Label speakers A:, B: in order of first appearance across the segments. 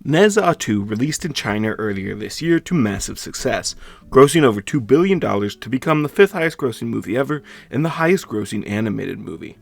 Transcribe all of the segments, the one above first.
A: Nezah 2 released in China earlier this year to massive success, grossing over $2 billion to become the 5th highest grossing movie ever and the highest grossing animated movie.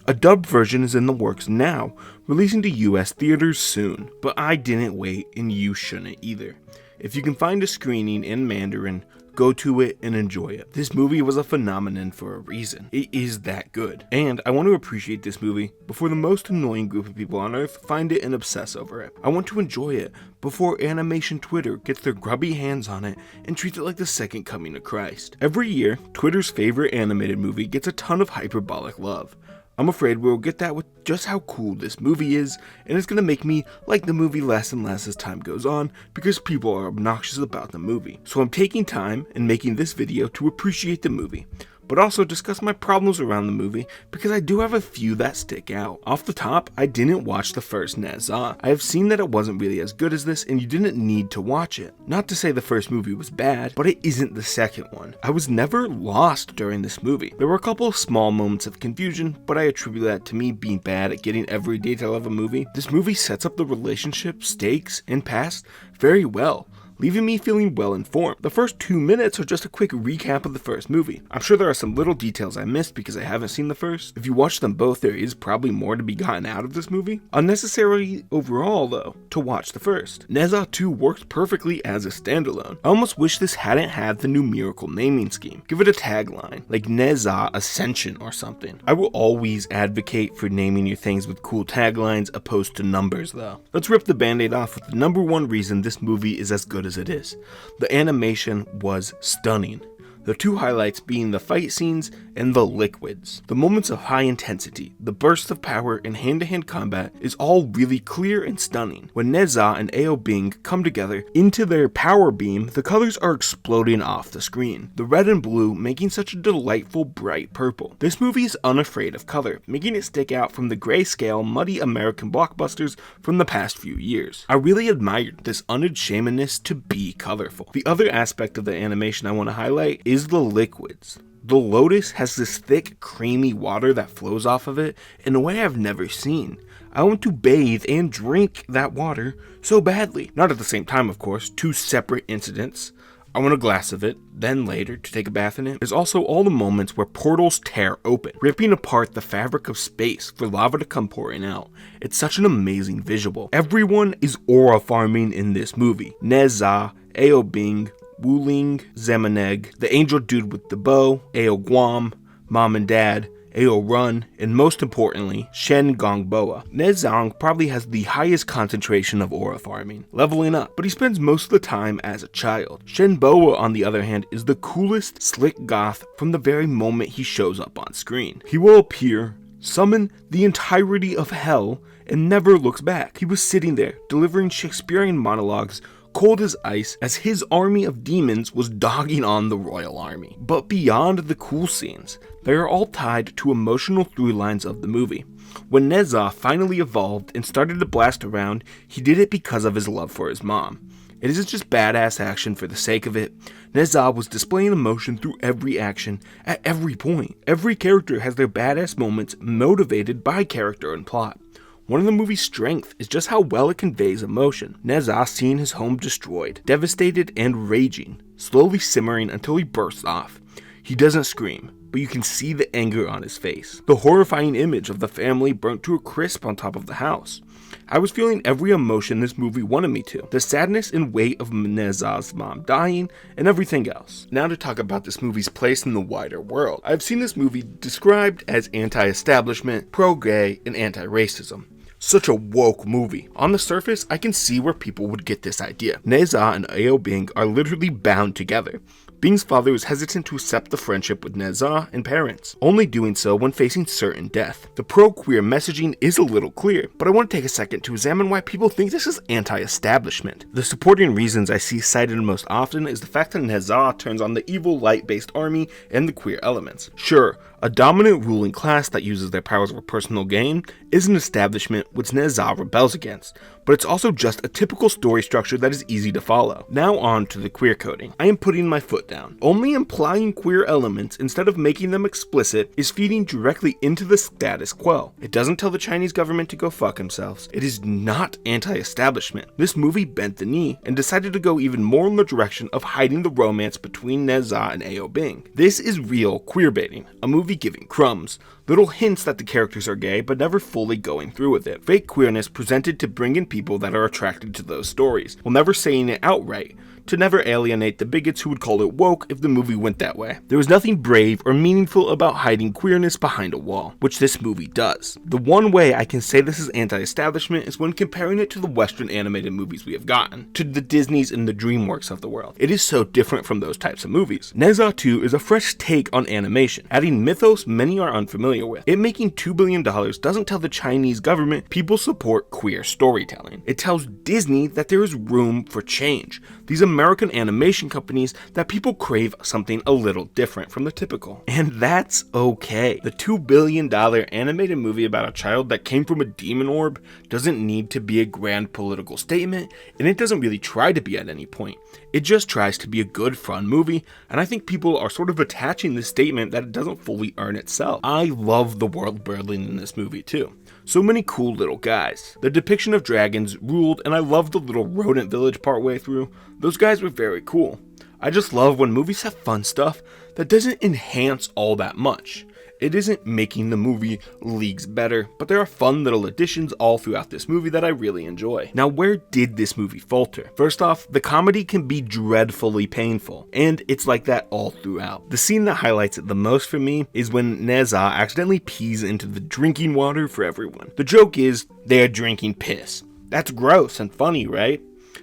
A: A dubbed version is in the works now, releasing to US theaters soon, but I didn't wait and you shouldn't either. If you can find a screening in Mandarin, go to it and enjoy it. This movie was a phenomenon for a reason. It is that good. And I want to appreciate this movie before the most annoying group of people on earth find it and obsess over it. I want to enjoy it before animation Twitter gets their grubby hands on it and treats it like the second coming of Christ. Every year, Twitter's favorite animated movie gets a ton of hyperbolic love. I'm afraid we'll get that with just how cool this movie is, and it's going to make me like the movie less and less as time goes on because people are obnoxious about the movie. So I'm taking time and making this video to appreciate the movie, but also discuss my problems around the movie because I do have a few that stick out. Off the top, I didn't watch the first Nezah. I have seen that it wasn't really as good as this and you didn't need to watch it. Not to say the first movie was bad, but it isn't the second one. I was never lost during this movie. There were a couple of small moments of confusion, but I attribute that to me being bad at getting every detail of a movie. This movie sets up the relationship, stakes, and past very well, leaving me feeling well informed. The first 2 minutes are just a quick recap of the first movie. I'm sure there are some little details I missed because I haven't seen the first. If you watch them both, there is probably more to be gotten out of this movie. Unnecessarily overall though, to watch the first. Nezah 2 works perfectly as a standalone. I almost wish this hadn't had the numerical naming scheme. Give it a tagline, like Nezah Ascension or something. I will always advocate for naming your things with cool taglines opposed to numbers though. Let's rip the band-aid off with the number one reason this movie is as good as it is. The animation was stunning. The two highlights being the fight scenes and the liquids. The moments of high intensity, the bursts of power, and hand-to-hand combat is all really clear and stunning. When Nezah and Aobing come together into their power beam, the colors are exploding off the screen. The red and blue making such a delightful bright purple. This movie is unafraid of color, making it stick out from the grayscale, muddy American blockbusters from the past few years. I really admired this unashamedness to be colorful. The other aspect of the animation I want to highlight is the liquids. The Lotus has this thick, creamy water that flows off of it in a way I've never seen. I want to bathe and drink that water so badly. Not at the same time, of course, two separate incidents. I want a glass of it, then later to take a bath in it. There's also all the moments where portals tear open, ripping apart the fabric of space for lava to come pouring out. It's such an amazing visual. Everyone is aura farming in this movie. Nezah, Aobing, Wuling, Zemaneg, the angel dude with the bow, Ao Guam, Mom and Dad, Ao Run, and most importantly, Shen Gongboa. Nezang probably has the highest concentration of aura farming, leveling up, but he spends most of the time as a child. Shen Boa, on the other hand, is the coolest slick goth from the very moment he shows up on screen. He will appear, summon the entirety of hell, and never looks back. He was sitting there, delivering Shakespearean monologues cold as ice as his army of demons was dogging on the royal army. But beyond the cool scenes, they are all tied to emotional through lines of the movie. When Nezah finally evolved and started to blast around, he did it because of his love for his mom. It isn't just badass action for the sake of it. Nezah was displaying emotion through every action, at every point. Every character has their badass moments motivated by character and plot. One of the movie's strengths is just how well it conveys emotion. Nezah seeing his home destroyed, devastated and raging, slowly simmering until he bursts off. He doesn't scream, but you can see the anger on his face. The horrifying image of the family burnt to a crisp on top of the house. I was feeling every emotion this movie wanted me to. The sadness and weight of Nezah's mom dying, and everything else. Now to talk about this movie's place in the wider world. I've seen this movie described as anti-establishment, pro-gay, and anti-racism. Such a woke movie. On the surface, I can see where people would get this idea. Nezah and Aobing are literally bound together. Bing's father is hesitant to accept the friendship with Nezah and parents, only doing so when facing certain death. The pro-queer messaging is a little clear, but I want to take a second to examine why people think this is anti-establishment. The supporting reasons I see cited most often is the fact that Nezah turns on the evil light-based army and the queer elements. Sure, A dominant ruling class that uses their powers for personal gain is an establishment which Nezah rebels against, but it's also just a typical story structure that is easy to follow. Now on to the queer coding. I am putting my foot down. Only implying queer elements instead of making them explicit is feeding directly into the status quo. It doesn't tell the Chinese government to go fuck themselves. It is not anti-establishment. This movie bent the knee and decided to go even more in the direction of hiding the romance between Nezah and Ao Bing. This is real queerbaiting, a movie giving crumbs, little hints that the characters are gay but never fully going through with it. Fake queerness presented to bring in people that are attracted to those stories, while never saying it outright, to never alienate the bigots who would call it woke if the movie went that way. There was nothing brave or meaningful about hiding queerness behind a wall, which this movie does. The one way I can say this is anti-establishment is when comparing it to the Western animated movies we have gotten, to the Disneys and the DreamWorks of the world. It is so different from those types of movies. Nezah 2 is a fresh take on animation, adding mythos many are unfamiliar with. It making $2 billion doesn't tell the Chinese government people support queer storytelling. It tells Disney that there is room for change. These American animation companies that people crave something a little different from the typical. And that's okay. The $2 billion animated movie about a child that came from a demon orb doesn't need to be a grand political statement, and it doesn't really try to be at any point. It just tries to be a good, fun movie, and I think people are sort of attaching this statement that it doesn't fully earn itself. I love the world building in this movie too. So many cool little guys. The depiction of dragons ruled, and I love the little rodent village partway through. Those guys were very cool. I just love when movies have fun stuff that doesn't enhance all that much. It isn't making the movie leagues better, but there are fun little additions all throughout this movie that I really enjoy. Now, where did this movie falter? First off, the comedy can be dreadfully painful, and it's like that all throughout. The scene that highlights it the most for me is when Nezah accidentally pees into the drinking water for everyone. The joke is, they're drinking piss. That's gross and funny, right?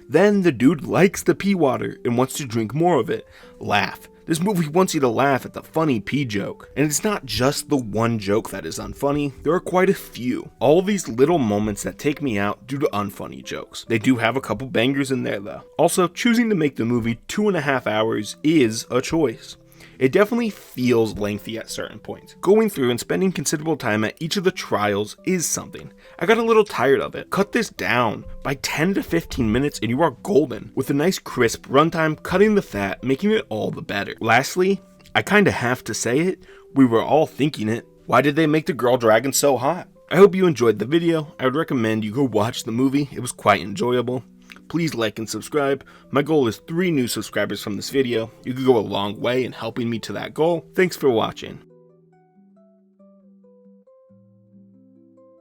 A: Then the dude likes the pee water and wants to drink more of it. Laugh. This movie wants you to laugh at the funny pee joke. And it's not just the one joke that is unfunny, there are quite a few. All these little moments that take me out due to unfunny jokes. They do have a couple bangers in there though. Also, choosing to make the movie 2.5 hours is a choice. It definitely feels lengthy at certain points. Going through and spending considerable time at each of the trials is something. I got a little tired of it. Cut this down by 10 to 15 minutes and you are golden, with a nice crisp runtime cutting the fat, making it all the better. Lastly, I kinda have to say it, we were all thinking it. Why did they make the girl dragon so hot? I hope you enjoyed the video. I would recommend you go watch the movie. It was quite enjoyable. Please like and subscribe. My goal is 3 new subscribers from this video. You could go a long way in helping me to that goal. Thanks for watching.